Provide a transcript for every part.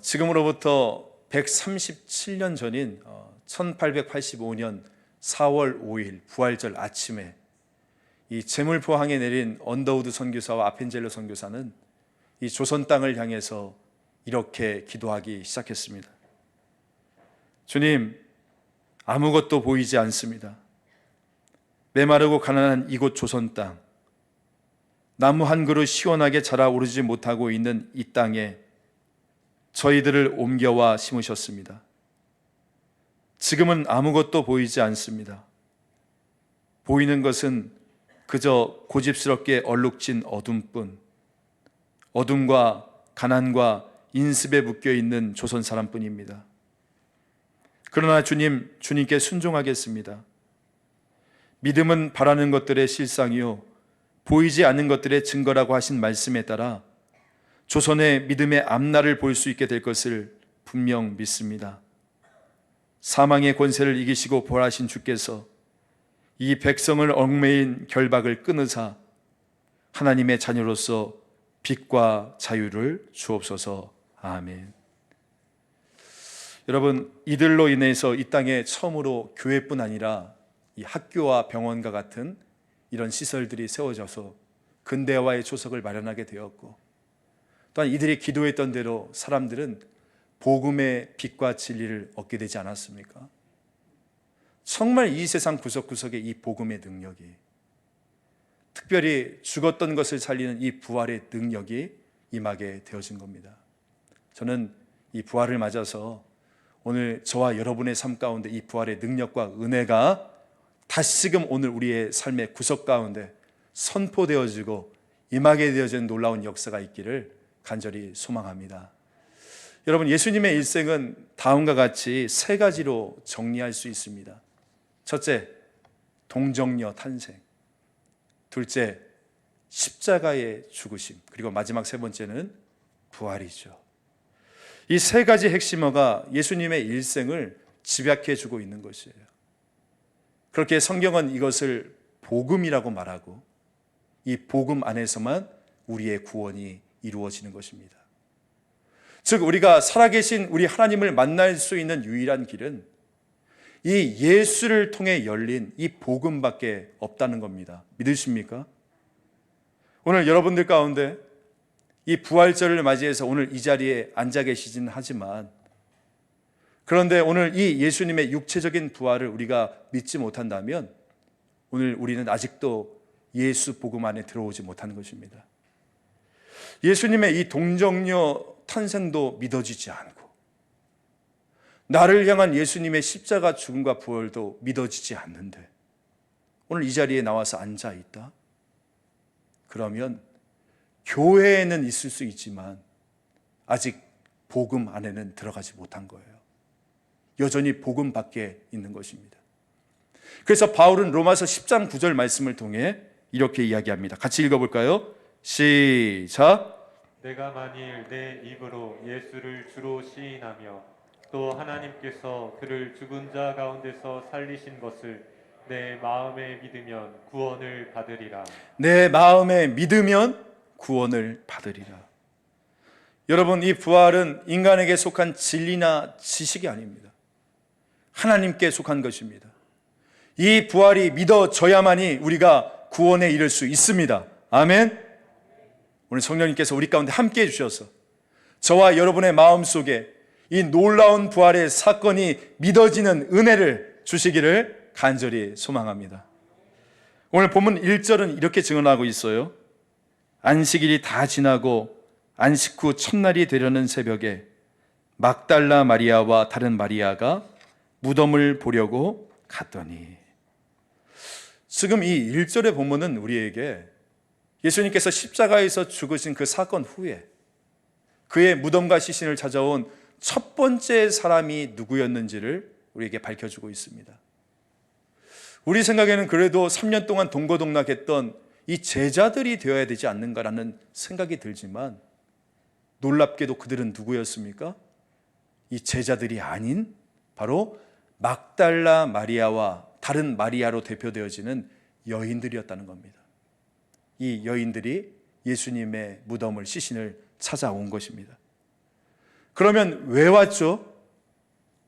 지금으로부터 137년 전인 1885년 4월 5일 부활절 아침에 이 제물포항에 내린 언더우드 선교사와 아펜젤러 선교사는 이 조선 땅을 향해서 이렇게 기도하기 시작했습니다. 주님, 아무것도 보이지 않습니다. 메마르고 가난한 이곳 조선 땅, 나무 한 그루 시원하게 자라오르지 못하고 있는 이 땅에 저희들을 옮겨와 심으셨습니다. 지금은 아무것도 보이지 않습니다. 보이는 것은 그저 고집스럽게 얼룩진 어둠뿐, 어둠과 가난과 인습에 묶여있는 조선 사람뿐입니다. 그러나 주님, 주님께 순종하겠습니다. 믿음은 바라는 것들의 실상이요 보이지 않는 것들의 증거라고 하신 말씀에 따라 조선의 믿음의 앞날을 볼 수 있게 될 것을 분명 믿습니다. 사망의 권세를 이기시고 부활하신 주께서 이 백성을 얽매인 결박을 끊으사 하나님의 자녀로서 빛과 자유를 주옵소서. 아멘. 여러분, 이들로 인해서 이 땅에 처음으로 교회뿐 아니라 이 학교와 병원과 같은 이런 시설들이 세워져서 근대화의 초석을 마련하게 되었고, 또한 이들이 기도했던 대로 사람들은 복음의 빛과 진리를 얻게 되지 않았습니까? 정말 이 세상 구석구석에 이 복음의 능력이, 특별히 죽었던 것을 살리는 이 부활의 능력이 임하게 되어진 겁니다. 저는 이 부활을 맞아서 오늘 저와 여러분의 삶 가운데 이 부활의 능력과 은혜가 다시금 오늘 우리의 삶의 구석 가운데 선포되어지고 임하게 되어진 놀라운 역사가 있기를 간절히 소망합니다. 여러분, 예수님의 일생은 다음과 같이 세 가지로 정리할 수 있습니다. 첫째, 동정녀 탄생. 둘째, 십자가의 죽으심. 그리고 마지막 세 번째는 부활이죠. 이 세 가지 핵심어가 예수님의 일생을 집약해 주고 있는 것이에요. 그렇게 성경은 이것을 복음이라고 말하고, 이 복음 안에서만 우리의 구원이 이루어지는 것입니다. 즉, 우리가 살아계신 우리 하나님을 만날 수 있는 유일한 길은 이 예수를 통해 열린 이 복음밖에 없다는 겁니다. 믿으십니까? 오늘 여러분들 가운데 이 부활절을 맞이해서 오늘 이 자리에 앉아 계시진 하지만, 그런데 오늘 이 예수님의 육체적인 부활을 우리가 믿지 못한다면 오늘 우리는 아직도 예수 복음 안에 들어오지 못하는 것입니다. 예수님의 이 동정녀 탄생도 믿어지지 않고, 나를 향한 예수님의 십자가 죽음과 부활도 믿어지지 않는데 오늘 이 자리에 나와서 앉아 있다? 그러면 교회에는 있을 수 있지만 아직 복음 안에는 들어가지 못한 거예요. 여전히 복음 밖에 있는 것입니다. 그래서 바울은 로마서 10장 9절 말씀을 통해 이렇게 이야기합니다. 같이 읽어볼까요? 시작. 내가 만일 내 입으로 예수를 주로 시인하며 또 하나님께서 그를 죽은 자 가운데서 살리신 것을 내 마음에 믿으면 구원을 받으리라. 내 마음에 믿으면 구원을 받으리라. 여러분, 이 부활은 인간에게 속한 진리나 지식이 아닙니다. 하나님께 속한 것입니다. 이 부활이 믿어져야만이 우리가 구원에 이를 수 있습니다. 아멘. 오늘 성령님께서 우리 가운데 함께 해주셔서 저와 여러분의 마음속에 이 놀라운 부활의 사건이 믿어지는 은혜를 주시기를 간절히 소망합니다. 오늘 본문 1절은 이렇게 증언하고 있어요. 안식일이 다 지나고 안식 후 첫날이 되려는 새벽에 막달라 마리아와 다른 마리아가 무덤을 보려고 갔더니, 지금 이 1절의 본문은 우리에게 예수님께서 십자가에서 죽으신 그 사건 후에 그의 무덤과 시신을 찾아온 첫 번째 사람이 누구였는지를 우리에게 밝혀주고 있습니다. 우리 생각에는 그래도 3년 동안 동고동락했던 이 제자들이 되어야 되지 않는가라는 생각이 들지만, 놀랍게도 그들은 누구였습니까? 이 제자들이 아닌 바로 막달라 마리아와 다른 마리아로 대표되어지는 여인들이었다는 겁니다. 이 여인들이 예수님의 무덤을, 시신을 찾아온 것입니다. 그러면 왜 왔죠?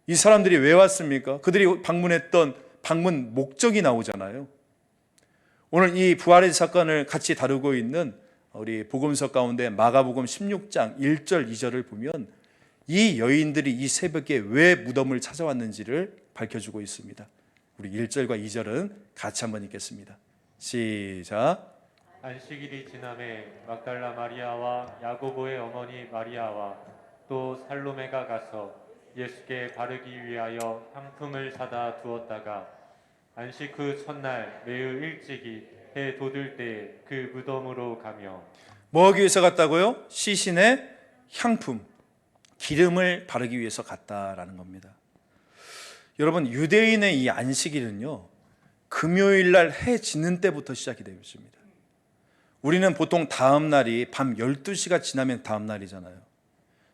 이 사람들이 왜 왔습니까? 그들이 방문했던 방문 목적이 나오잖아요. 오늘 이 부활의 사건을 같이 다루고 있는 우리 복음서 가운데 마가복음 16장 1절 2절을 보면 이 여인들이 이 새벽에 왜 무덤을 찾아왔는지를 밝혀주고 있습니다. 우리 1절과 2절은 같이 한번 읽겠습니다. 시작. 안식일이 지남에 막달라 마리아와 야고보의 어머니 마리아와 또 살로메가 가서 예수께 바르기 위하여 향품을 사다 두었다가 안식 후 첫날 매우 일찍이 해 돋을 때에 그 무덤으로 가며 뭐 하기 위해서 갔다고요? 시신의 향품, 기름을 바르기 위해서 갔다라는 겁니다. 여러분, 유대인의 이 안식일은요, 금요일 날 해 지는 때부터 시작이 되어 있습니다. 우리는 보통 다음 날이 밤 12시가 지나면 다음 날이잖아요.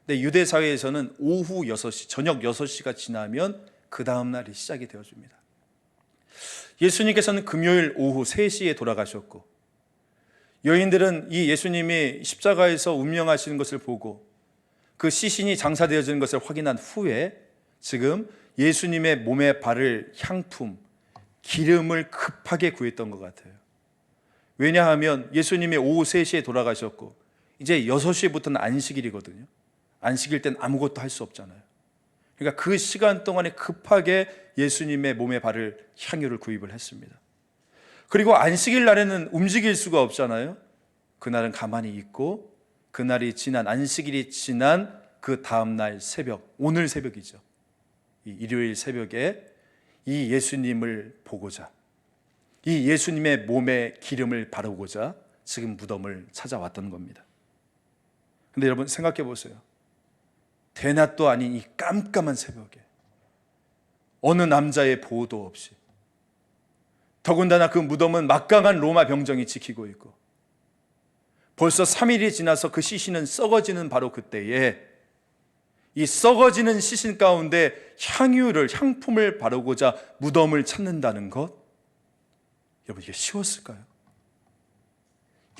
근데 유대 사회에서는 오후 6시, 저녁 6시가 지나면 그 다음 날이 시작이 되어집니다. 예수님께서는 금요일 오후 3시에 돌아가셨고, 여인들은 이 예수님이 십자가에서 운명하시는 것을 보고 그 시신이 장사되어지는 것을 확인한 후에 지금 예수님의 몸에 바를 향품, 기름을 급하게 구했던 것 같아요. 왜냐하면 예수님이 오후 3시에 돌아가셨고 이제 6시부터는 안식일이거든요. 안식일 땐 아무것도 할 수 없잖아요. 그러니까 그 시간 동안에 급하게 예수님의 몸에 바를 향유를 구입을 했습니다. 그리고 안식일 날에는 움직일 수가 없잖아요. 그날은 가만히 있고 그날이 지난 안식일이 지난 그 다음 날 새벽, 오늘 새벽이죠. 이 일요일 새벽에 이 예수님을 보고자, 이 예수님의 몸에 기름을 바르고자 지금 무덤을 찾아왔던 겁니다. 근데 여러분 생각해 보세요. 대낮도 아닌 이 깜깜한 새벽에 어느 남자의 보호도 없이, 더군다나 그 무덤은 막강한 로마 병정이 지키고 있고 벌써 3일이 지나서 그 시신은 썩어지는 바로 그때에 이 썩어지는 시신 가운데 향품을 바르고자 무덤을 찾는다는 것, 여러분 이게 쉬웠을까요?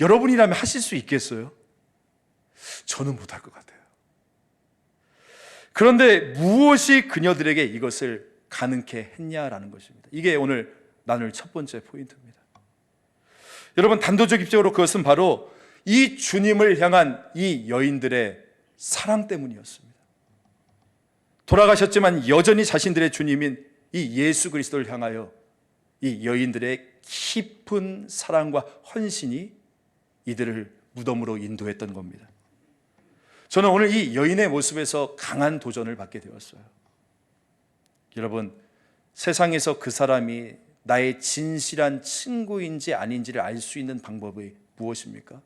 여러분이라면 하실 수 있겠어요? 저는 못할 것 같아요. 그런데 무엇이 그녀들에게 이것을 가능케 했냐라는 것입니다. 이게 오늘 나눌 첫 번째 포인트입니다. 여러분, 단도직입적으로 그것은 바로 이 주님을 향한 이 여인들의 사랑 때문이었습니다. 돌아가셨지만 여전히 자신들의 주님인 이 예수 그리스도를 향하여 이 여인들의 깊은 사랑과 헌신이 이들을 무덤으로 인도했던 겁니다. 저는 오늘 이 여인의 모습에서 강한 도전을 받게 되었어요. 여러분, 세상에서 그 사람이 나의 진실한 친구인지 아닌지를 알 수 있는 방법이 무엇입니까?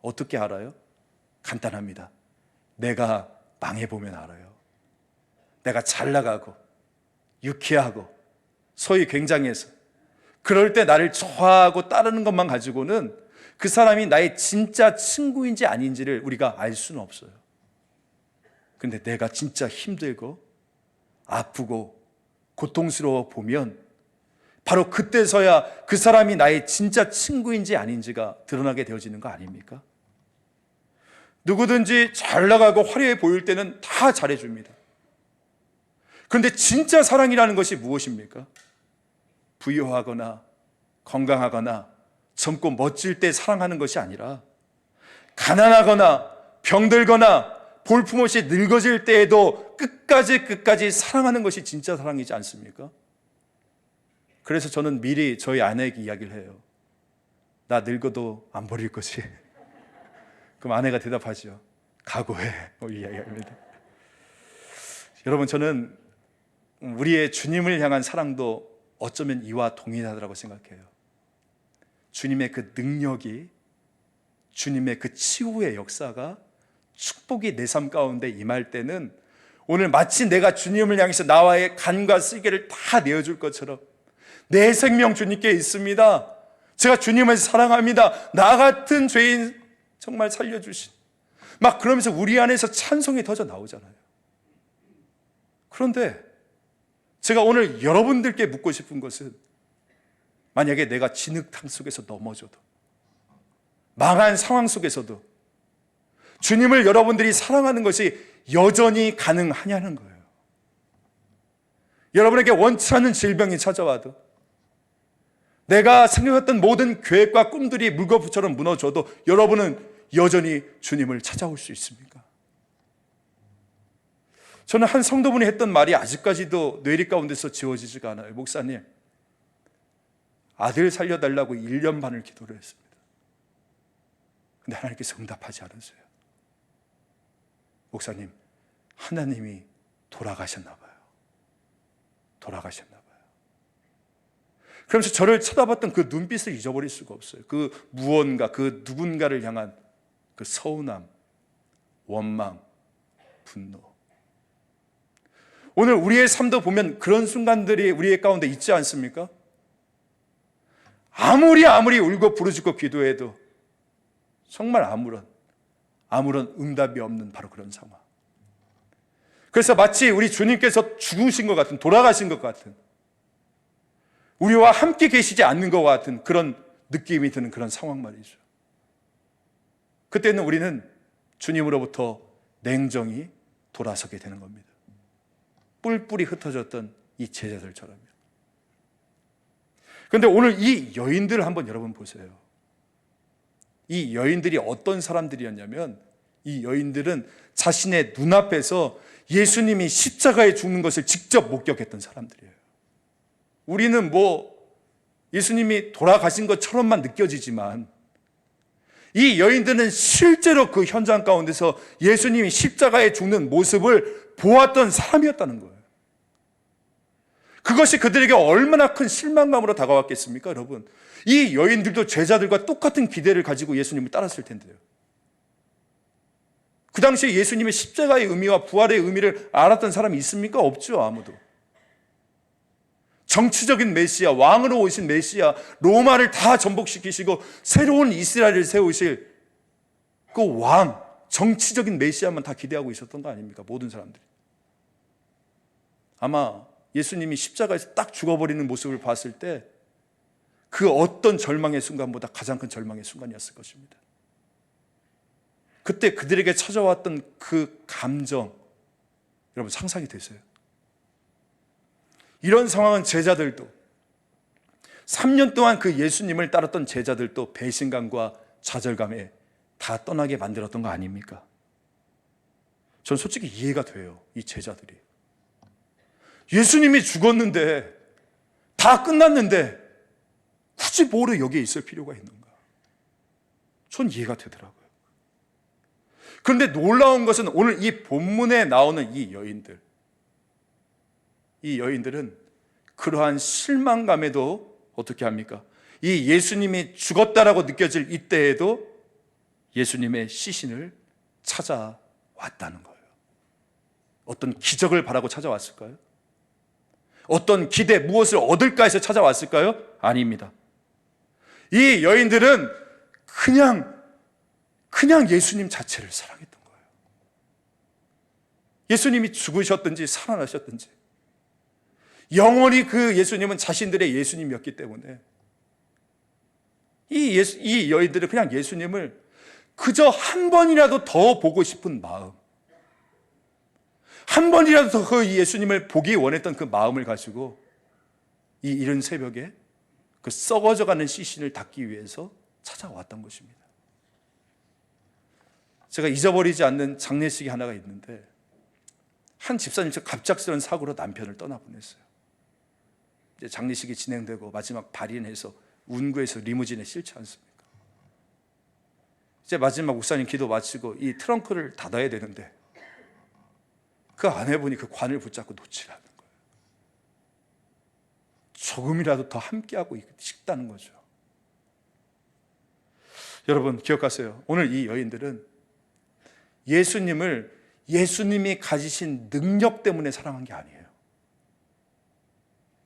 어떻게 알아요? 간단합니다. 내가 망해보면 알아요. 내가 잘 나가고 유쾌하고 소위 굉장해서 그럴 때 나를 좋아하고 따르는 것만 가지고는 그 사람이 나의 진짜 친구인지 아닌지를 우리가 알 수는 없어요. 근데 내가 진짜 힘들고 아프고 고통스러워 보면 바로 그때서야 그 사람이 나의 진짜 친구인지 아닌지가 드러나게 되어지는 거 아닙니까? 누구든지 잘 나가고 화려해 보일 때는 다 잘해줍니다. 그런데 진짜 사랑이라는 것이 무엇입니까? 부유하거나 건강하거나 젊고 멋질 때 사랑하는 것이 아니라 가난하거나 병들거나 볼품없이 늙어질 때에도 끝까지 사랑하는 것이 진짜 사랑이지 않습니까? 그래서 저는 미리 저희 아내에게 이야기를 해요. 나 늙어도 안 버릴 거지. 그럼 아내가 대답하죠. 각오해. 이야기합니다. 여러분, 저는 우리의 주님을 향한 사랑도 어쩌면 이와 동일하다고 생각해요. 주님의 그 능력이, 주님의 그 치유의 역사가, 축복이 내 삶 가운데 임할 때는 오늘 마치 내가 주님을 향해서 나와의 간과 쓸개를 다 내어줄 것처럼 내 생명 주님께 있습니다. 제가 주님을 사랑합니다. 나 같은 죄인 정말 살려주신, 막 그러면서 우리 안에서 찬송이 터져 나오잖아요. 그런데 제가 오늘 여러분들께 묻고 싶은 것은, 만약에 내가 진흙탕 속에서 넘어져도, 망한 상황 속에서도 주님을 여러분들이 사랑하는 것이 여전히 가능하냐는 거예요. 여러분에게 원치 않는 질병이 찾아와도, 내가 생각했던 모든 계획과 꿈들이 물거품처럼 무너져도 여러분은 여전히 주님을 찾아올 수 있습니까? 저는 한 성도분이 했던 말이 아직까지도 뇌리 가운데서 지워지지가 않아요. 목사님, 아들 살려달라고 1년 반을 기도를 했습니다. 근데 하나님께서 응답하지 않으세요. 목사님, 하나님이 돌아가셨나 봐요. 돌아가셨나 봐요. 그러면서 저를 쳐다봤던 그 눈빛을 잊어버릴 수가 없어요. 그 무언가, 그 누군가를 향한 그 서운함, 원망, 분노. 오늘 우리의 삶도 보면 그런 순간들이 우리의 가운데 있지 않습니까? 아무리 울고 부르짖고 기도해도 정말 아무런 응답이 없는 바로 그런 상황. 그래서 마치 우리 주님께서 죽으신 것 같은, 돌아가신 것 같은, 우리와 함께 계시지 않는 것 같은 그런 느낌이 드는 그런 상황 말이죠. 그때는 우리는 주님으로부터 냉정히 돌아서게 되는 겁니다. 뿔뿔이 흩어졌던 이 제자들처럼요. 그런데 오늘 이 여인들을 한번 여러분 보세요. 이 여인들이 어떤 사람들이었냐면, 이 여인들은 자신의 눈앞에서 예수님이 십자가에 죽는 것을 직접 목격했던 사람들이에요. 우리는 예수님이 돌아가신 것처럼만 느껴지지만, 이 여인들은 실제로 그 현장 가운데서 예수님이 십자가에 죽는 모습을 보았던 사람이었다는 거예요. 그것이 그들에게 얼마나 큰 실망감으로 다가왔겠습니까, 여러분? 이 여인들도 제자들과 똑같은 기대를 가지고 예수님을 따랐을 텐데요. 그 당시에 예수님의 십자가의 의미와 부활의 의미를 알았던 사람이 있습니까? 없죠, 아무도. 정치적인 메시아, 왕으로 오신 메시아, 로마를 다 전복시키시고 새로운 이스라엘을 세우실 그 왕, 정치적인 메시아만 다 기대하고 있었던 거 아닙니까? 모든 사람들이. 아마 예수님이 십자가에서 딱 죽어버리는 모습을 봤을 때 그 어떤 절망의 순간보다 가장 큰 절망의 순간이었을 것입니다. 그때 그들에게 찾아왔던 그 감정, 여러분 상상이 되세요? 이런 상황은 제자들도, 3년 동안 그 예수님을 따랐던 제자들도 배신감과 좌절감에 다 떠나게 만들었던 거 아닙니까? 전 솔직히 이해가 돼요, 이 제자들이. 예수님이 죽었는데, 다 끝났는데 굳이 뭐로 여기에 있을 필요가 있는가? 전 이해가 되더라고요. 그런데 놀라운 것은 오늘 이 본문에 나오는 이 여인들은 그러한 실망감에도 어떻게 합니까? 이 예수님이 죽었다라고 느껴질 이때에도 예수님의 시신을 찾아왔다는 거예요. 어떤 기적을 바라고 찾아왔을까요? 어떤 기대, 무엇을 얻을까 해서 찾아왔을까요? 아닙니다. 이 여인들은 그냥 예수님 자체를 사랑했던 거예요. 예수님이 죽으셨든지 살아나셨든지 영원히 그 예수님은 자신들의 예수님이었기 때문에 이 여인들은 그냥 예수님을 그저 한 번이라도 더 보고 싶은 마음, 한 번이라도 더 그 예수님을 보기 원했던 그 마음을 가지고 이 이른 새벽에 그 썩어져가는 시신을 닦기 위해서 찾아왔던 것입니다. 제가 잊어버리지 않는 장례식이 하나가 있는데, 한 집사님 갑작스러운 사고로 남편을 떠나보냈어요. 이제 장례식이 진행되고 마지막 발인해서 운구에서 리무진에 실지 않습니까? 이제 마지막 목사님 기도 마치고 이 트렁크를 닫아야 되는데 그 아내분이 그 관을 붙잡고 놓치라는 거예요. 조금이라도 더 함께하고 싶다는 거죠. 여러분 기억하세요. 오늘 이 여인들은 예수님이 가지신 능력 때문에 사랑한 게 아니에요.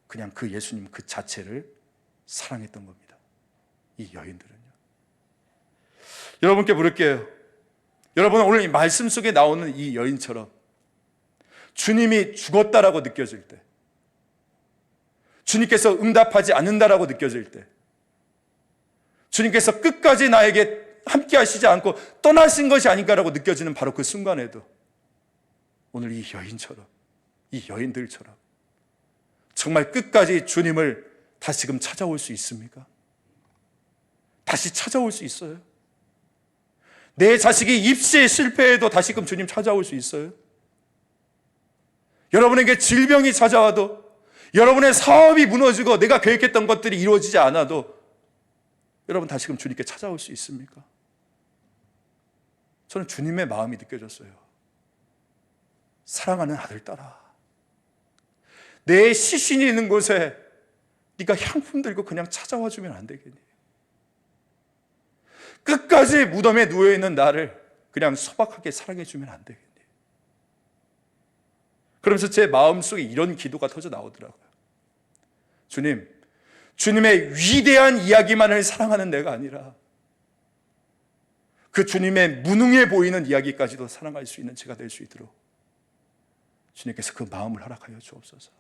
그냥 그 예수님 그 자체를 사랑했던 겁니다. 이 여인들은요. 여러분께 물을게요. 여러분은 오늘 이 말씀 속에 나오는 이 여인처럼 주님이 죽었다라고 느껴질 때, 주님께서 응답하지 않는다라고 느껴질 때, 주님께서 끝까지 나에게 함께 하시지 않고 떠나신 것이 아닌가라고 느껴지는 바로 그 순간에도 오늘 이 여인처럼, 이 여인들처럼 정말 끝까지 주님을 다시금 찾아올 수 있습니까? 다시 찾아올 수 있어요? 내 자식이 입시에 실패해도 다시금 주님 찾아올 수 있어요? 여러분에게 질병이 찾아와도, 여러분의 사업이 무너지고 내가 계획했던 것들이 이루어지지 않아도 여러분 다시금 주님께 찾아올 수 있습니까? 저는 주님의 마음이 느껴졌어요. 사랑하는 아들 딸아, 내 시신이 있는 곳에 네가 향품 들고 그냥 찾아와 주면 안 되겠니? 끝까지 무덤에 누워있는 나를 그냥 소박하게 사랑해 주면 안 되겠니? 그러면서 제 마음속에 이런 기도가 터져 나오더라고요. 주님, 주님의 위대한 이야기만을 사랑하는 내가 아니라 그 주님의 무능해 보이는 이야기까지도 사랑할 수 있는 제가 될 수 있도록 주님께서 그 마음을 허락하여 주옵소서.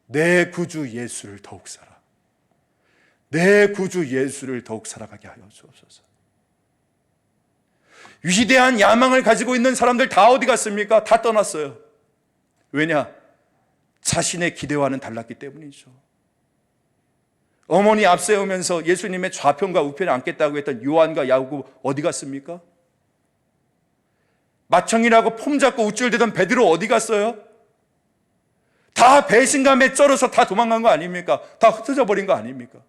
내 구주 예수를 더욱 사랑, 내 구주 예수를 더욱 사랑하게 하여 주옵소서. 위대한 야망을 가지고 있는 사람들 다 어디 갔습니까? 다 떠났어요. 왜냐? 자신의 기대와는 달랐기 때문이죠. 어머니 앞세우면서 예수님의 좌편과 우편에 앉겠다고 했던 요한과 야고보 어디 갔습니까? 마청이라고 폼 잡고 우쭐대던 베드로 어디 갔어요? 다 배신감에 쩔어서 다 도망간 거 아닙니까? 다 흩어져 버린 거 아닙니까?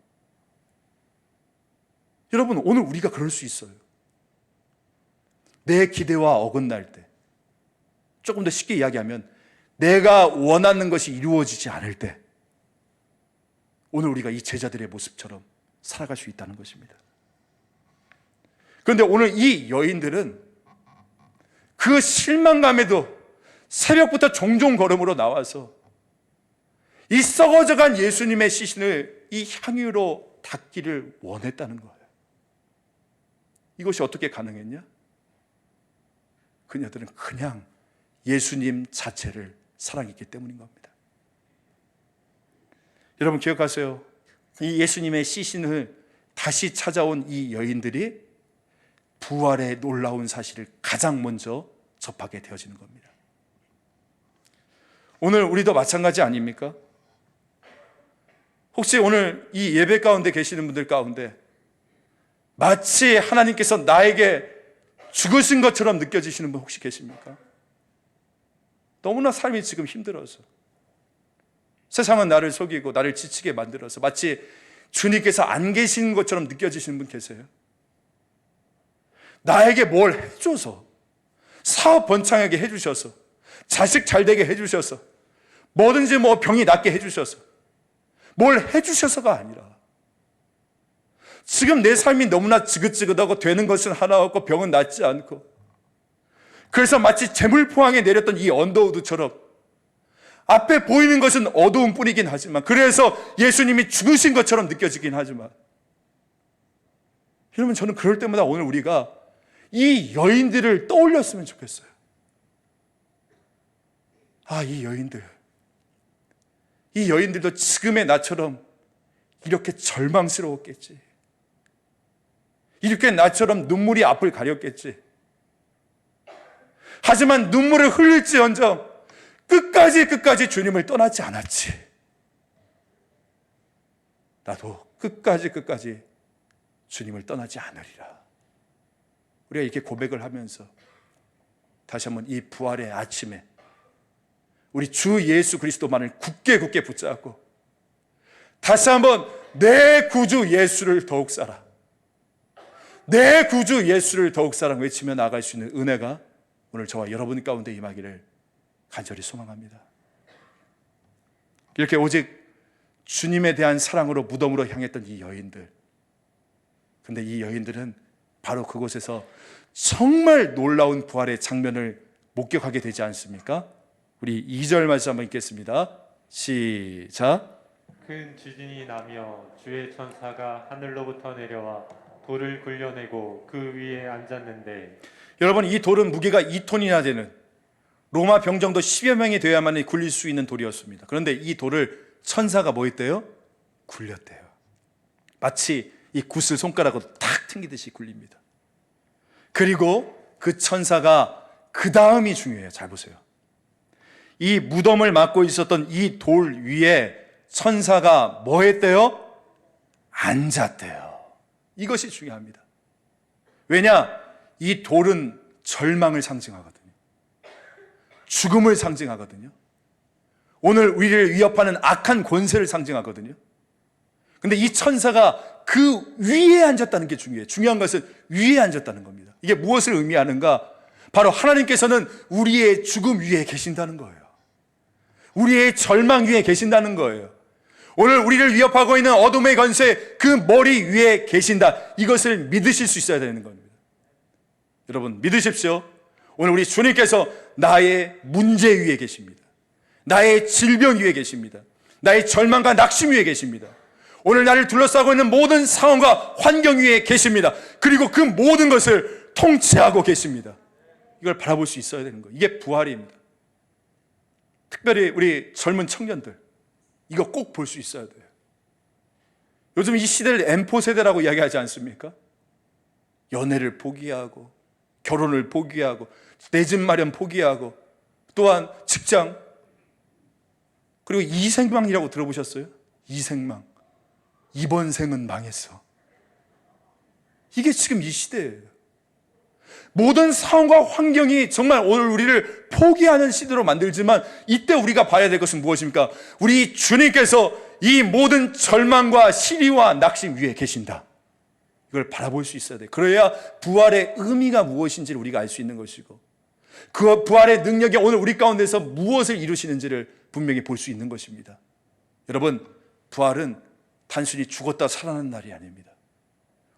여러분, 오늘 우리가 그럴 수 있어요. 내 기대와 어긋날 때, 조금 더 쉽게 이야기하면 내가 원하는 것이 이루어지지 않을 때, 오늘 우리가 이 제자들의 모습처럼 살아갈 수 있다는 것입니다. 그런데 오늘 이 여인들은 그 실망감에도 새벽부터 종종 걸음으로 나와서 이 썩어져간 예수님의 시신을 이 향유로 닦기를 원했다는 거예요. 이것이 어떻게 가능했냐? 그녀들은 그냥 예수님 자체를 사랑했기 때문인 겁니다. 여러분 기억하세요. 이 예수님의 시신을 다시 찾아온 이 여인들이 부활의 놀라운 사실을 가장 먼저 접하게 되어지는 겁니다. 오늘 우리도 마찬가지 아닙니까? 혹시 오늘 이 예배 가운데 계시는 분들 가운데 마치 하나님께서 나에게 죽으신 것처럼 느껴지시는 분 혹시 계십니까? 너무나 삶이 지금 힘들어서, 세상은 나를 속이고 나를 지치게 만들어서 마치 주님께서 안 계신 것처럼 느껴지시는 분 계세요? 나에게 뭘 해줘서, 사업 번창하게 해주셔서, 자식 잘 되게 해주셔서, 뭐든지 병이 낫게 해주셔서, 뭘 해주셔서가 아니라 지금 내 삶이 너무나 지긋지긋하고 되는 것은 하나 없고 병은 낫지 않고, 그래서 마치 재물포항에 내렸던 이 언더우드처럼 앞에 보이는 것은 어두운 뿐이긴 하지만, 그래서 예수님이 죽으신 것처럼 느껴지긴 하지만, 여러분 저는 그럴 때마다 오늘 우리가 이 여인들을 떠올렸으면 좋겠어요. 아, 이 여인들도 지금의 나처럼 이렇게 절망스러웠겠지, 이렇게 나처럼 눈물이 앞을 가렸겠지. 하지만 눈물을 흘릴지언정 끝까지 주님을 떠나지 않았지. 나도 끝까지 주님을 떠나지 않으리라. 우리가 이렇게 고백을 하면서 다시 한번 이 부활의 아침에 우리 주 예수 그리스도만을 굳게 붙잡고 다시 한번 내 구주 예수를 더욱 사랑, 내 구주 예수를 더욱 사랑 외치며 나아갈 수 있는 은혜가 오늘 저와 여러분 가운데 임하기를 간절히 소망합니다. 이렇게 오직 주님에 대한 사랑으로 무덤으로 향했던 이 여인들, 근데 이 여인들은 바로 그곳에서 정말 놀라운 부활의 장면을 목격하게 되지 않습니까? 우리 2절 말씀 한번 읽겠습니다. 시작. 큰 지진이 나며 주의 천사가 하늘로부터 내려와 돌을 굴려내고 그 위에 앉았는데, 여러분 이 돌은 무게가 2톤이나 되는 로마 병정도 10여 명이 되어야만 굴릴 수 있는 돌이었습니다. 그런데 이 돌을 천사가 뭐 했대요? 굴렸대요. 마치 이 굿을 손가락으로 탁 튕기듯이 굴립니다. 그리고 그 천사가 그 다음이 중요해요. 잘 보세요. 이 무덤을 막고 있었던 이 돌 위에 천사가 뭐 했대요? 앉았대요. 이것이 중요합니다. 왜냐? 이 돌은 절망을 상징하거든요. 죽음을 상징하거든요. 오늘 우리를 위협하는 악한 권세를 상징하거든요. 근데 이 천사가 그 위에 앉았다는 게 중요해요. 중요한 것은 위에 앉았다는 겁니다. 이게 무엇을 의미하는가? 바로 하나님께서는 우리의 죽음 위에 계신다는 거예요. 우리의 절망 위에 계신다는 거예요. 오늘 우리를 위협하고 있는 어둠의 권세, 그 머리 위에 계신다. 이것을 믿으실 수 있어야 되는 겁니다. 여러분 믿으십시오. 오늘 우리 주님께서 나의 문제 위에 계십니다. 나의 질병 위에 계십니다. 나의 절망과 낙심 위에 계십니다. 오늘 나를 둘러싸고 있는 모든 상황과 환경 위에 계십니다. 그리고 그 모든 것을 통치하고 계십니다. 이걸 바라볼 수 있어야 되는 거예요. 이게 부활입니다. 특별히 우리 젊은 청년들, 이거 꼭 볼 수 있어야 돼요. 요즘 이 시대를 M4 세대라고 이야기하지 않습니까? 연애를 포기하고 결혼을 포기하고 내 집 마련 포기하고 또한 직장, 그리고 이생망이라고 들어보셨어요? 이생망. 이번 생은 망했어. 이게 지금 이 시대예요. 모든 상황과 환경이 정말 오늘 우리를 포기하는 시대로 만들지만 이때 우리가 봐야 될 것은 무엇입니까? 우리 주님께서 이 모든 절망과 시리와 낙심 위에 계신다. 이걸 바라볼 수 있어야 돼요. 그래야 부활의 의미가 무엇인지를 우리가 알 수 있는 것이고 그 부활의 능력이 오늘 우리 가운데서 무엇을 이루시는지를 분명히 볼 수 있는 것입니다. 여러분, 부활은 단순히 죽었다 살아나는 날이 아닙니다.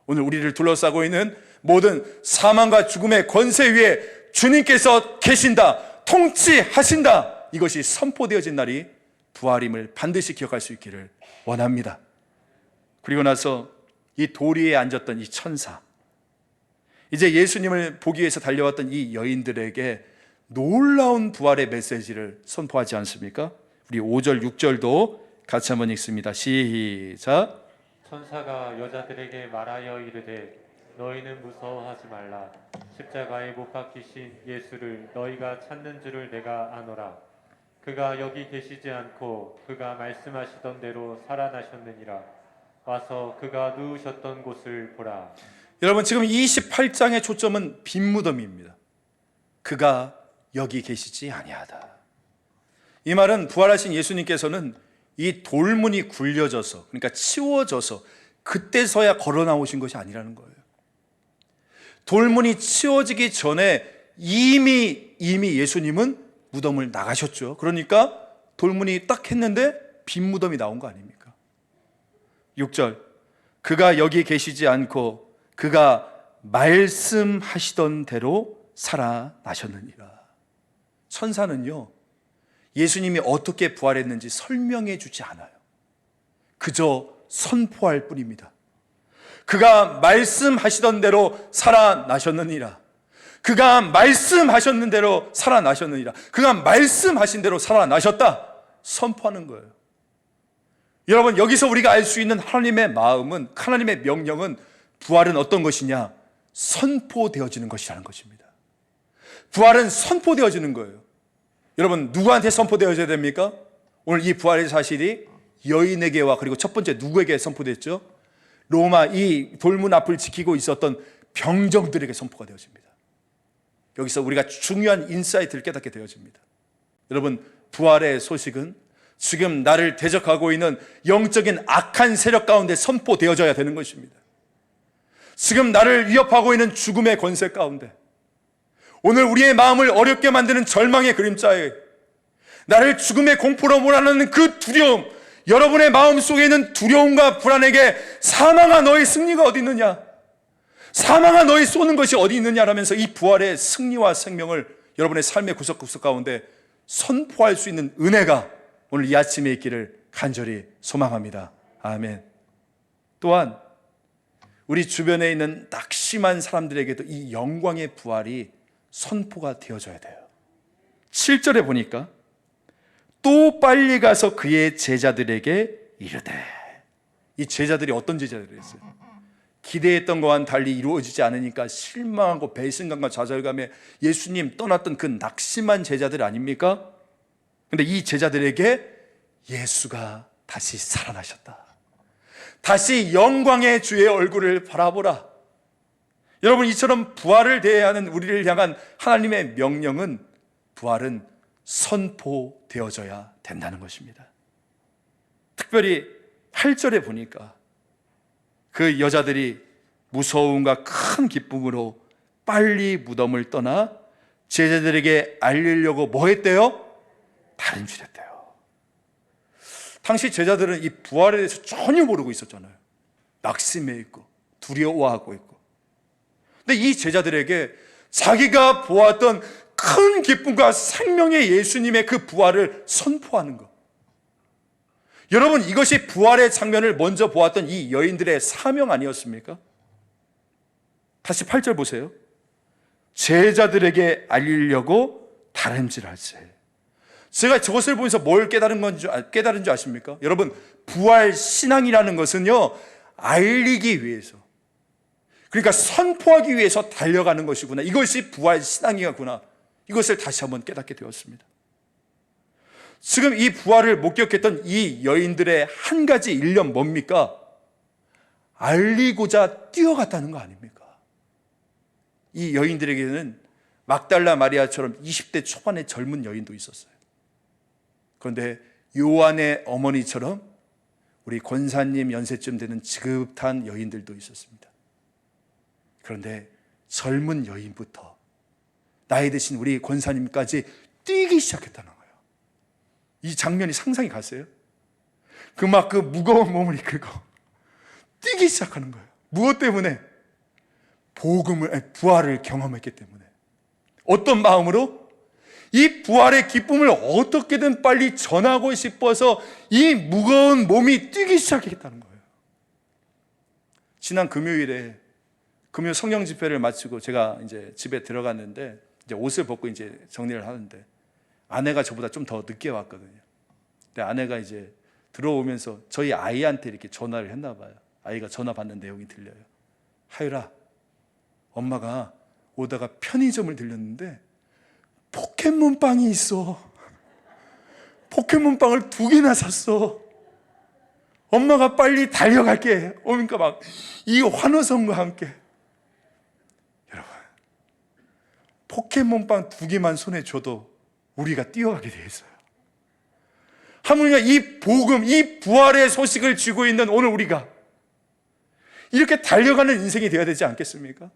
오늘 우리를 둘러싸고 있는 모든 사망과 죽음의 권세 위에 주님께서 계신다, 통치하신다, 이것이 선포되어진 날이 부활임을 반드시 기억할 수 있기를 원합니다. 그리고 나서 이 돌 위에 앉았던 이 천사, 이제 예수님을 보기 위해서 달려왔던 이 여인들에게 놀라운 부활의 메시지를 선포하지 않습니까? 우리 5절, 6절도 같이 한번 읽습니다. 시작. 천사가 여자들에게 말하여 이르되 너희는 무서워하지 말라. 십자가에 못 박히신 예수를 너희가 찾는 줄을 내가 아노라. 그가 여기 계시지 않고 그가 말씀하시던 대로 살아나셨느니라. 와서 그가 누우셨던 곳을 보라. 여러분, 지금 28장의 초점은 빈 무덤입니다. 그가 여기 계시지 아니하다. 이 말은 부활하신 예수님께서는 이 돌문이 굴려져서, 그러니까 치워져서 그때서야 걸어 나오신 것이 아니라는 거예요. 돌문이 치워지기 전에 이미 예수님은 무덤을 나가셨죠. 그러니까 돌문이 딱 했는데 빈 무덤이 나온 거 아닙니까? 6절, 그가 여기 계시지 않고 그가 말씀하시던 대로 살아나셨느니라. 천사는요, 예수님이 어떻게 부활했는지 설명해 주지 않아요. 그저 선포할 뿐입니다. 그가 말씀하시던 대로 살아나셨느니라. 그가 말씀하셨는 대로 살아나셨느니라. 그가 말씀하신 대로 살아나셨다. 선포하는 거예요. 여러분, 여기서 우리가 알 수 있는 하나님의 마음은, 하나님의 명령은, 부활은 어떤 것이냐? 선포되어지는 것이라는 것입니다. 부활은 선포되어지는 거예요. 여러분, 누구한테 선포되어져야 됩니까? 오늘 이 부활의 사실이 여인에게와 그리고 첫 번째 누구에게 선포됐죠? 로마 이 돌문 앞을 지키고 있었던 병정들에게 선포가 되어집니다. 여기서 우리가 중요한 인사이트를 깨닫게 되어집니다. 여러분, 부활의 소식은 지금 나를 대적하고 있는 영적인 악한 세력 가운데 선포되어져야 되는 것입니다. 지금 나를 위협하고 있는 죽음의 권세 가운데, 오늘 우리의 마음을 어렵게 만드는 절망의 그림자에, 나를 죽음의 공포로 몰아넣는 그 두려움, 여러분의 마음 속에 있는 두려움과 불안에게 사망아 너의 승리가 어디 있느냐, 사망아 너의 쏘는 것이 어디 있느냐라면서 이 부활의 승리와 생명을 여러분의 삶의 구석구석 가운데 선포할 수 있는 은혜가 오늘 이 아침에 있기를 간절히 소망합니다. 아멘. 또한 우리 주변에 있는 낙심한 사람들에게도 이 영광의 부활이 선포가 되어져야 돼요. 7절에 보니까 또 빨리 가서 그의 제자들에게 이르되, 이 제자들이 어떤 제자들이었어요? 기대했던 것과는 달리 이루어지지 않으니까 실망하고 배신감과 좌절감에 예수님 떠났던 그 낙심한 제자들 아닙니까? 근데 이 제자들에게 예수가 다시 살아나셨다. 다시 영광의 주의 얼굴을 바라보라. 여러분, 이처럼 부활을 대해야 하는 우리를 향한 하나님의 명령은, 부활은 선포되어져야 된다는 것입니다. 특별히 8절에 보니까 그 여자들이 무서움과 큰 기쁨으로 빨리 무덤을 떠나 제자들에게 알리려고 뭐 했대요? 다름질했대요. 당시 제자들은 이 부활에 대해서 전혀 모르고 있었잖아요. 낙심해 있고 두려워하고 있고. 근데 이 제자들에게 자기가 보았던 큰 기쁨과 생명의 예수님의 그 부활을 선포하는 것. 여러분, 이것이 부활의 장면을 먼저 보았던 이 여인들의 사명 아니었습니까? 다시 8절 보세요. 제자들에게 알리려고 다름질할세. 제가 저것을 보면서 뭘 깨달은 줄 아십니까? 여러분, 부활 신앙이라는 것은요, 알리기 위해서, 그러니까 선포하기 위해서 달려가는 것이구나. 이것이 부활 신앙이구나. 이것을 다시 한번 깨닫게 되었습니다. 지금 이 부활을 목격했던 이 여인들의 한 가지 일념 뭡니까? 알리고자 뛰어갔다는 거 아닙니까? 이 여인들에게는 막달라 마리아처럼 20대 초반의 젊은 여인도 있었어요. 그런데 요한의 어머니처럼 우리 권사님 연세쯤 되는 지긋한 여인들도 있었습니다. 그런데 젊은 여인부터 나이 드신 우리 권사님까지 뛰기 시작했다는 거예요. 이 장면이 상상이 가세요? 그 무거운 몸을 이끌고 뛰기 시작하는 거예요. 무엇 때문에? 부활을 경험했기 때문에. 어떤 마음으로? 이 부활의 기쁨을 어떻게든 빨리 전하고 싶어서 이 무거운 몸이 뛰기 시작했다는 거예요. 지난 금요일에 금요 성령 집회를 마치고 제가 이제 집에 들어갔는데, 이제 옷을 벗고 이제 정리를 하는데, 아내가 저보다 좀 더 늦게 왔거든요. 근데 아내가 이제 들어오면서 저희 아이한테 이렇게 전화를 했나 봐요. 아이가 전화 받는 내용이 들려요. 하율아, 엄마가 오다가 편의점을 들렸는데 포켓몬빵이 있어. 포켓몬빵을 2개나 샀어. 엄마가 빨리 달려갈게. 그러니까 막 이 환호성과 함께, 여러분, 포켓몬빵 2개만 손에 줘도 우리가 뛰어가게 되어 있어요. 하물며 이 복음, 이 부활의 소식을 쥐고 있는 오늘 우리가 이렇게 달려가는 인생이 되어야 되지 않겠습니까?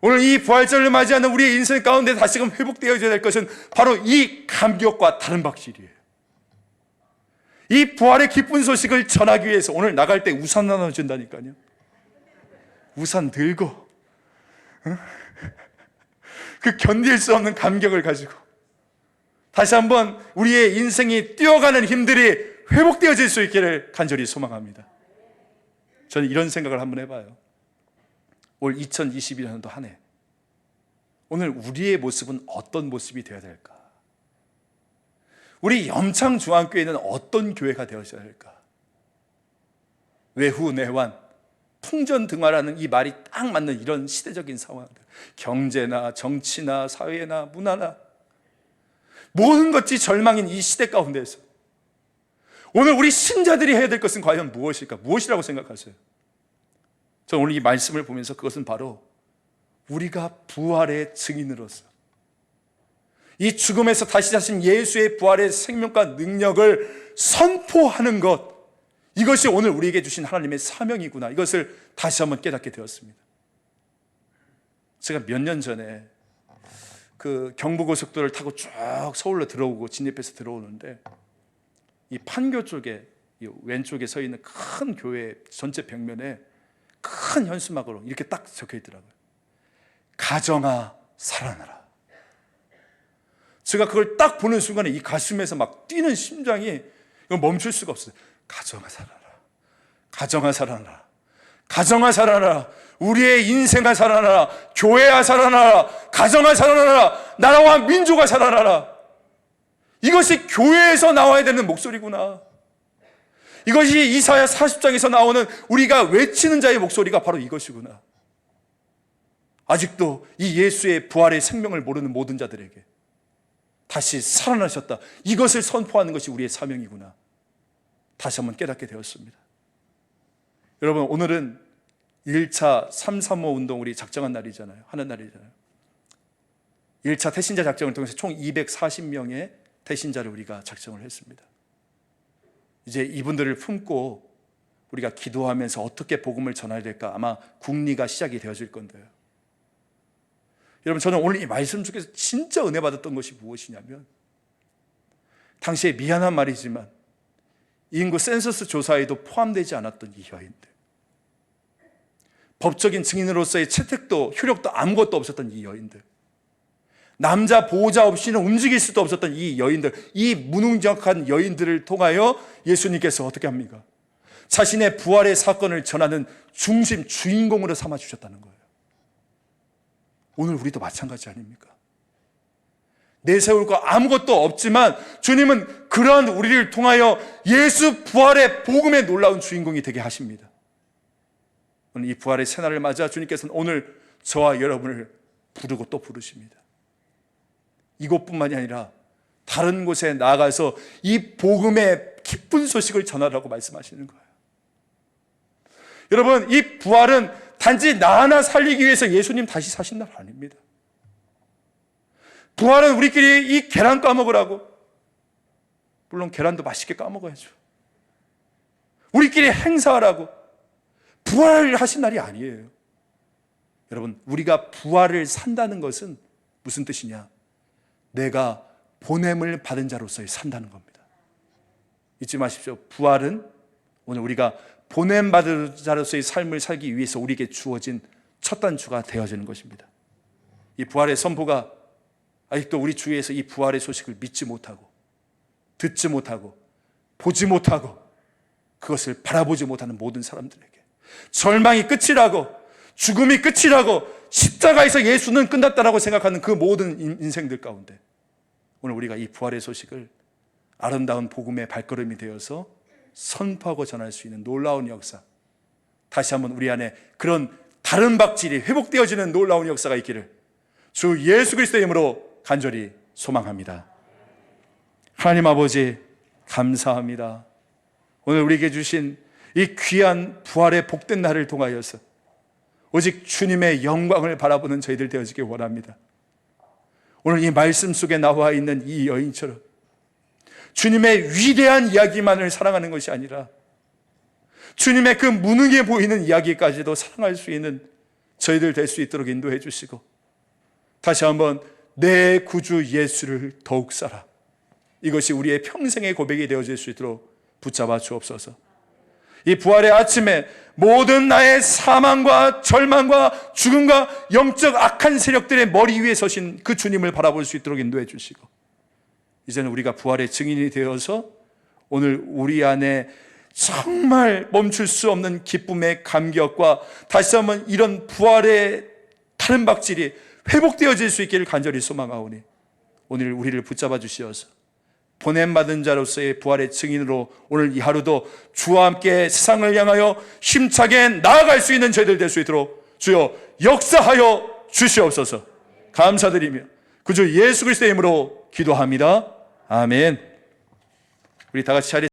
오늘 이 부활절을 맞이하는 우리의 인생 가운데 다시금 회복되어져야 될 것은 바로 이 감격과 다른 박질이에요. 이 부활의 기쁜 소식을 전하기 위해서 오늘 나갈 때 우산 나눠준다니까요. 우산 들고 그 견딜 수 없는 감격을 가지고 다시 한번 우리의 인생이 뛰어가는 힘들이 회복되어질 수 있기를 간절히 소망합니다. 저는 이런 생각을 한번 해봐요. 올 2021년도 한 해, 오늘 우리의 모습은 어떤 모습이 되어야 될까? 우리 염창중앙교회는 어떤 교회가 되어야 될까? 외후 내환, 풍전등화라는 이 말이 딱 맞는 이런 시대적인 상황들, 경제나 정치나 사회나 문화나 모든 것이 절망인 이 시대 가운데서 오늘 우리 신자들이 해야 될 것은 과연 무엇일까? 무엇이라고 생각하세요? 저는 오늘 이 말씀을 보면서 그것은 바로 우리가 부활의 증인으로서 이 죽음에서 다시 사신 예수의 부활의 생명과 능력을 선포하는 것, 이것이 오늘 우리에게 주신 하나님의 사명이구나, 이것을 다시 한번 깨닫게 되었습니다. 제가 몇 년 전에 그 경부고속도로를 타고 쭉 서울로 들어오고 진입해서 들어오는데, 이 판교 쪽에, 이 왼쪽에 서 있는 큰 교회 전체 벽면에 큰 현수막으로 이렇게 딱 적혀 있더라고요. 가정아 살아나라. 제가 그걸 딱 보는 순간에 이 가슴에서 막 뛰는 심장이 멈출 수가 없어요. 가정아 살아나라. 가정아 살아나라. 가정아 살아나라. 우리의 인생아 살아나라. 교회아 살아나라. 가정아 살아나라. 나라와 민족아 살아나라. 이것이 교회에서 나와야 되는 목소리구나. 이것이 이사야 40장에서 나오는 우리가 외치는 자의 목소리가 바로 이것이구나. 아직도 이 예수의 부활의 생명을 모르는 모든 자들에게 다시 살아나셨다, 이것을 선포하는 것이 우리의 사명이구나, 다시 한번 깨닫게 되었습니다. 여러분, 오늘은 1차 335 운동 우리 작정한 날이잖아요. 하는 날이잖아요. 1차 태신자 작정을 통해서 총 240명의 태신자를 우리가 작정을 했습니다. 이제 이분들을 품고 우리가 기도하면서 어떻게 복음을 전해야 될까, 아마 국리가 시작이 되어질 건데요. 여러분, 저는 오늘 이 말씀 중에서 진짜 은혜 받았던 것이 무엇이냐면, 당시에 미안한 말이지만 인구 센서스 조사에도 포함되지 않았던 이 여인들, 법적인 증인으로서의 채택도 효력도 아무것도 없었던 이 여인들, 남자 보호자 없이는 움직일 수도 없었던 이 여인들, 이 무능력한 여인들을 통하여 예수님께서 어떻게 합니까? 자신의 부활의 사건을 전하는 중심, 주인공으로 삼아주셨다는 거예요. 오늘 우리도 마찬가지 아닙니까? 내세울 거 아무것도 없지만 주님은 그러한 우리를 통하여 예수 부활의 복음의 놀라운 주인공이 되게 하십니다. 오늘 이 부활의 새날을 맞아 주님께서는 오늘 저와 여러분을 부르고 또 부르십니다. 이곳뿐만이 아니라 다른 곳에 나가서 이 복음의 기쁜 소식을 전하라고 말씀하시는 거예요. 여러분, 이 부활은 단지 나 하나 살리기 위해서 예수님 다시 사신 날 아닙니다. 부활은 우리끼리 이 계란 까먹으라고, 물론 계란도 맛있게 까먹어야죠, 우리끼리 행사하라고 부활을 하신 날이 아니에요. 여러분, 우리가 부활을 산다는 것은 무슨 뜻이냐? 내가 보냄을 받은 자로서의 산다는 겁니다. 잊지 마십시오. 부활은 오늘 우리가 보냄받은 자로서의 삶을 살기 위해서 우리에게 주어진 첫 단추가 되어지는 것입니다. 이 부활의 선포가 아직도 우리 주위에서 이 부활의 소식을 믿지 못하고, 듣지 못하고, 보지 못하고, 그것을 바라보지 못하는 모든 사람들에게, 절망이 끝이라고, 죽음이 끝이라고, 십자가에서 예수는 끝났다라고 생각하는 그 모든 인생들 가운데 오늘 우리가 이 부활의 소식을 아름다운 복음의 발걸음이 되어서 선포하고 전할 수 있는 놀라운 역사, 다시 한번 우리 안에 그런 다른 박질이 회복되어지는 놀라운 역사가 있기를 주 예수 그리스도의 이름으로 간절히 소망합니다. 하나님 아버지, 감사합니다. 오늘 우리에게 주신 이 귀한 부활의 복된 날을 통하여서 오직 주님의 영광을 바라보는 저희들 되어지길 원합니다. 오늘 이 말씀 속에 나와 있는 이 여인처럼 주님의 위대한 이야기만을 사랑하는 것이 아니라 주님의 그 무능해 보이는 이야기까지도 사랑할 수 있는 저희들 될 수 있도록 인도해 주시고, 다시 한번 내 구주 예수를 더욱 살아, 이것이 우리의 평생의 고백이 되어질 수 있도록 붙잡아 주옵소서. 이 부활의 아침에 모든 나의 사망과 절망과 죽음과 영적 악한 세력들의 머리 위에 서신 그 주님을 바라볼 수 있도록 인도해 주시고, 이제는 우리가 부활의 증인이 되어서 오늘 우리 안에 정말 멈출 수 없는 기쁨의 감격과 다시 한번 이런 부활의 다른 박질이 회복되어질 수 있기를 간절히 소망하오니, 오늘 우리를 붙잡아 주시어서 보냄받은 자로서의 부활의 증인으로 오늘 이 하루도 주와 함께 세상을 향하여 힘차게 나아갈 수 있는 저희들 될 수 있도록 주여 역사하여 주시옵소서. 감사드리며 그 주 예수 그리스도의 이름으로 기도합니다. 아멘. 우리 다 같이 자리